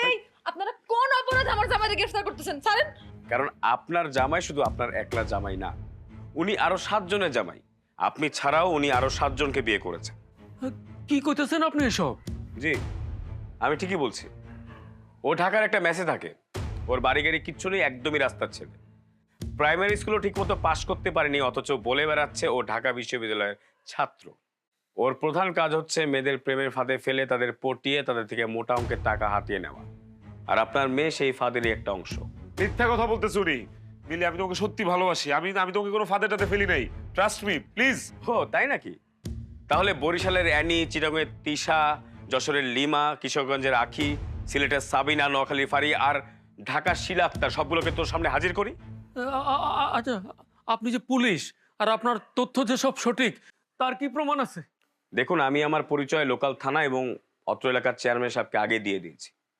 এই আপনারা কোন অপরাধ আমার জামাইকে গ্রেফতার করতেছেন? ছাড়েন। কারণ আপনার জামাই শুধু আপনার একলা জামাই না, উনি আরো 7 জনের জামাই। আপনি ছাড়াও উনি আরো 7 জনকে বিয়ে করেছেন। কি কইতেছেন আপনি এসব? জি, আমি ঠিকই বলছি। ও ঢাকার একটা মেসে থাকে। ওর বাড়ি গাড়ি কিচ্ছু নেই, একদমই রাস্তার ছেলে। প্রাইমারি স্কুলও ঠিকমতো পাশ করতে পারেনি, অথচ বলে বেড়াচ্ছে ও ঢাকা বিশ্ববিদ্যালয়ের ছাত্র। ওর প্রধান কাজ হচ্ছে মেয়েদের প্রেমের ফাঁদে ফেলে তাদের পটিয়ে তাদের থেকে মোটা অঙ্কের টাকা হাতিয়ে নেওয়া। আর আপনার মেয়ে সেই ফাঁদেরই একটা অংশ। মিথ্যা কথা বলতেছ উনি। মিলি, আমি তোমাকে সত্যি ভালোবাসি। আমি তোমাকে কোনো ফাঁদে টাতে ফেলি নাই। Trust me please. ও তাই নাকি? তাহলে বরিশালের অ্যানি, চিটাগংয়ের তিশা, যশোরের লিমা, কিশোরগঞ্জের আখি, সিলেটের সাবিনা, নোয়াখালীর ফারি আর ঢাকার শিলা আক্তার সবগুলোকে তোর সামনে হাজির করি। আচ্ছা, আপনি যে পুলিশ আর আপনার তথ্য যে সব সঠিক, তার কি প্রমাণ আছে? দেখুন, আমি আমার পরিচয় লোকাল থানা এবং অত্র এলাকার চেয়ারম্যান সাহেবকে আগে দিয়ে দিয়েছি।